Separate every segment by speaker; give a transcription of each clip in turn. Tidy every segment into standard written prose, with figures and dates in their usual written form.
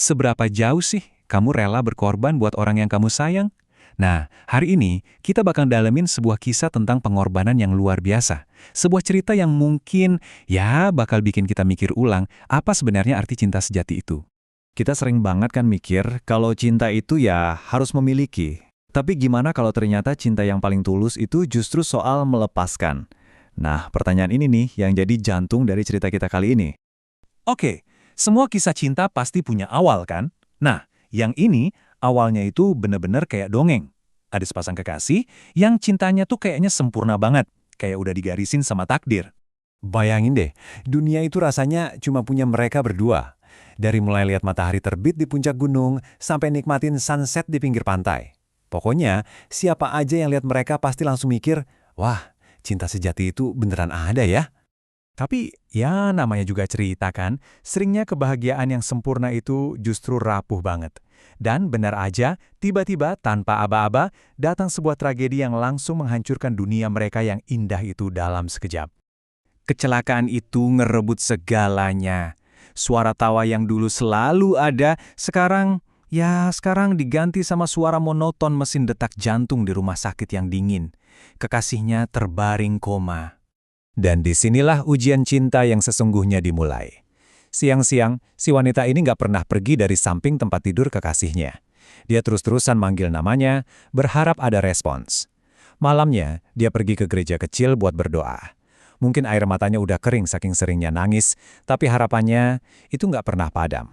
Speaker 1: Seberapa jauh sih kamu rela berkorban buat orang yang kamu sayang? Nah, hari ini kita bakal dalemin sebuah kisah tentang pengorbanan yang luar biasa. Sebuah cerita yang mungkin bakal bikin kita mikir ulang apa sebenarnya arti cinta sejati itu.
Speaker 2: Kita sering banget kan mikir kalau cinta itu ya harus memiliki. Tapi gimana kalau ternyata cinta yang paling tulus itu justru soal melepaskan? Nah, pertanyaan ini nih yang jadi jantung dari cerita kita kali ini.
Speaker 1: Oke, semua kisah cinta pasti punya awal kan? Nah, yang ini awalnya itu bener-bener kayak dongeng. Ada sepasang kekasih yang cintanya tuh kayaknya sempurna banget, kayak udah digarisin sama takdir.
Speaker 2: Bayangin deh, dunia itu rasanya cuma punya mereka berdua. Dari mulai lihat matahari terbit di puncak gunung, sampai nikmatin sunset di pinggir pantai. Pokoknya, siapa aja yang lihat mereka pasti langsung mikir, wah, cinta sejati itu beneran ada ya?
Speaker 1: Tapi ya namanya juga cerita kan, seringnya kebahagiaan yang sempurna itu justru rapuh banget. Dan benar aja, tiba-tiba tanpa aba-aba, datang sebuah tragedi yang langsung menghancurkan dunia mereka yang indah itu dalam sekejap. Kecelakaan itu ngerebut segalanya. Suara tawa yang dulu selalu ada, sekarang diganti sama suara monoton mesin detak jantung di rumah sakit yang dingin. Kekasihnya terbaring koma. Dan disinilah ujian cinta yang sesungguhnya dimulai. Siang-siang, si wanita ini nggak pernah pergi dari samping tempat tidur kekasihnya. Dia terus-terusan manggil namanya, berharap ada respons. Malamnya, dia pergi ke gereja kecil buat berdoa. Mungkin air matanya udah kering saking seringnya nangis, tapi harapannya itu nggak pernah padam.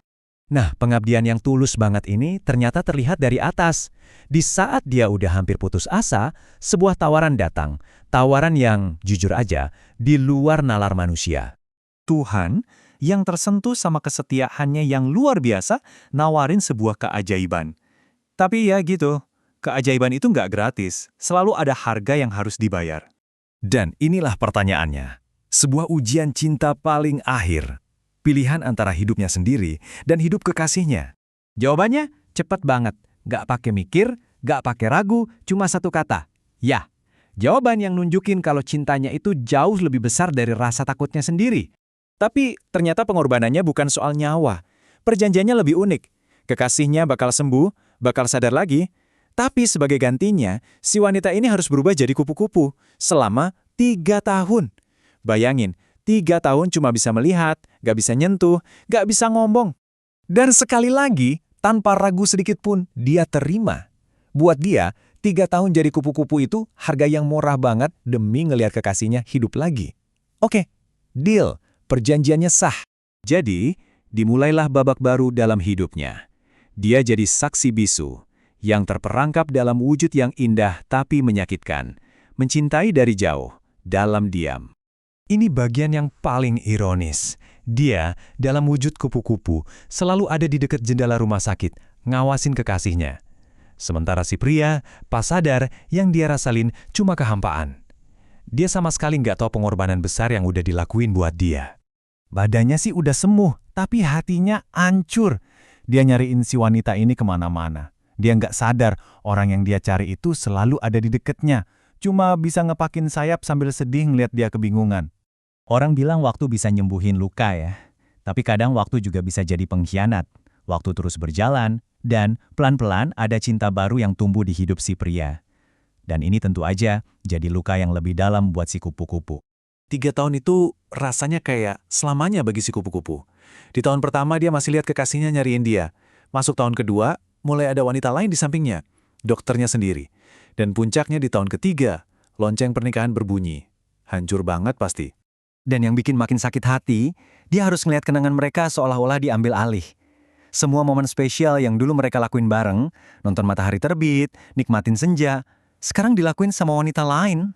Speaker 1: Nah, pengabdian yang tulus banget ini ternyata terlihat dari atas. Di saat dia udah hampir putus asa, sebuah tawaran datang. Tawaran yang, jujur aja, di luar nalar manusia. Tuhan, yang tersentuh sama kesetiaannya yang luar biasa, nawarin sebuah keajaiban. Tapi ya gitu, keajaiban itu nggak gratis. Selalu ada harga yang harus dibayar. Dan inilah pertanyaannya. Sebuah ujian cinta paling akhir. Pilihan antara hidupnya sendiri dan hidup kekasihnya. Jawabannya cepat banget. Gak pakai mikir, gak pakai ragu, cuma satu kata. Ya. Jawaban yang nunjukin kalau cintanya itu jauh lebih besar dari rasa takutnya sendiri. Tapi ternyata pengorbanannya bukan soal nyawa. Perjanjiannya lebih unik. Kekasihnya bakal sembuh, bakal sadar lagi. Tapi sebagai gantinya, si wanita ini harus berubah jadi kupu-kupu selama 3 tahun. Bayangin, 3 tahun cuma bisa melihat, gak bisa nyentuh, gak bisa ngomong. Dan sekali lagi, tanpa ragu sedikit pun, dia terima. Buat dia, 3 tahun jadi kupu-kupu itu harga yang murah banget demi ngelihat kekasihnya hidup lagi. Oke, deal, perjanjiannya sah. Jadi, dimulailah babak baru dalam hidupnya. Dia jadi saksi bisu, yang terperangkap dalam wujud yang indah tapi menyakitkan. Mencintai dari jauh, dalam diam. Ini bagian yang paling ironis. Dia, dalam wujud kupu-kupu, selalu ada di dekat jendela rumah sakit, ngawasin kekasihnya. Sementara si pria, pas sadar, yang dia rasain cuma kehampaan. Dia sama sekali nggak tahu pengorbanan besar yang udah dilakuin buat dia. Badannya sih udah sembuh, tapi hatinya hancur. Dia nyariin si wanita ini kemana-mana. Dia nggak sadar orang yang dia cari itu selalu ada di dekatnya. Cuma bisa ngepakin sayap sambil sedih ngeliat dia kebingungan. Orang bilang waktu bisa nyembuhin luka ya. Tapi kadang waktu juga bisa jadi pengkhianat. Waktu terus berjalan, dan pelan-pelan ada cinta baru yang tumbuh di hidup si pria. Dan ini tentu aja jadi luka yang lebih dalam buat si kupu-kupu. 3 tahun itu rasanya kayak selamanya bagi si kupu-kupu. Di tahun pertama dia masih lihat kekasihnya nyariin dia. Masuk tahun kedua, mulai ada wanita lain di sampingnya, dokternya sendiri. Dan puncaknya di tahun ketiga, lonceng pernikahan berbunyi. Hancur banget pasti. Dan yang bikin makin sakit hati, dia harus ngeliat kenangan mereka seolah-olah diambil alih. Semua momen spesial yang dulu mereka lakuin bareng, nonton matahari terbit, nikmatin senja, sekarang dilakuin sama wanita lain.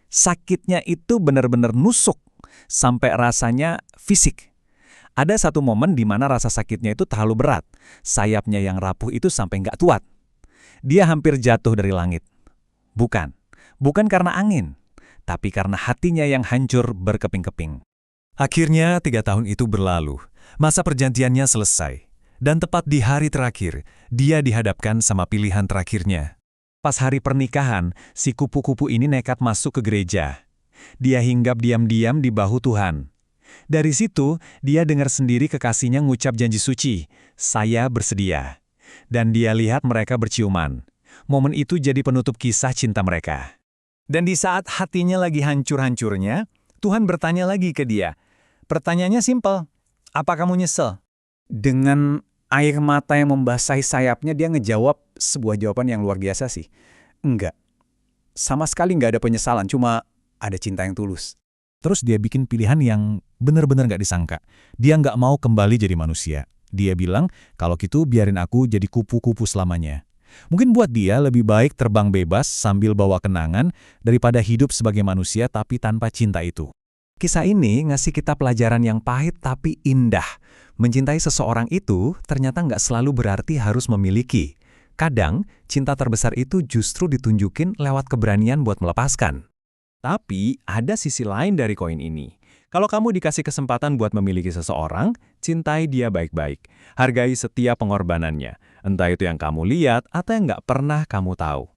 Speaker 1: Sakitnya itu benar-benar nusuk, sampai rasanya fisik. Ada satu momen di mana rasa sakitnya itu terlalu berat. Sayapnya yang rapuh itu sampai nggak kuat. Dia hampir jatuh dari langit. Bukan karena angin, tapi karena hatinya yang hancur berkeping-keping. Akhirnya 3 tahun itu berlalu. Masa perjanjiannya selesai. Dan tepat di hari terakhir, dia dihadapkan sama pilihan terakhirnya. Pas hari pernikahan, si kupu-kupu ini nekat masuk ke gereja. Dia hinggap diam-diam di bahu Tuhan. Dari situ, dia dengar sendiri kekasihnya ngucap janji suci, "Saya bersedia." Dan dia lihat mereka berciuman. Momen itu jadi penutup kisah cinta mereka. Dan di saat hatinya lagi hancur-hancurnya, Tuhan bertanya lagi ke dia. Pertanyaannya simpel, "Apa kamu nyesel?" Dengan air mata yang membasahi sayapnya, dia ngejawab sebuah jawaban yang luar biasa sih. Enggak. Sama sekali nggak ada penyesalan, cuma ada cinta yang tulus.
Speaker 3: Terus dia bikin pilihan yang benar-benar nggak disangka. Dia nggak mau kembali jadi manusia. Dia bilang, kalau gitu biarin aku jadi kupu-kupu selamanya. Mungkin buat dia lebih baik terbang bebas sambil bawa kenangan daripada hidup sebagai manusia tapi tanpa cinta itu.
Speaker 1: Kisah ini ngasih kita pelajaran yang pahit tapi indah. Mencintai seseorang itu ternyata nggak selalu berarti harus memiliki. Kadang, cinta terbesar itu justru ditunjukin lewat keberanian buat melepaskan. Tapi, ada sisi lain dari koin ini. Kalau kamu dikasih kesempatan buat memiliki seseorang, cintai dia baik-baik. Hargai setiap pengorbanannya. Entah itu yang kamu lihat atau yang nggak pernah kamu tahu.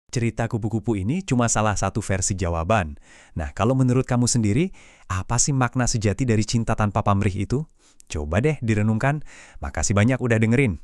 Speaker 1: Cerita kupu-kupu ini cuma salah satu versi jawaban. Nah, kalau menurut kamu sendiri, apa sih makna sejati dari cinta tanpa pamrih itu? Coba deh direnungkan. Makasih banyak udah dengerin.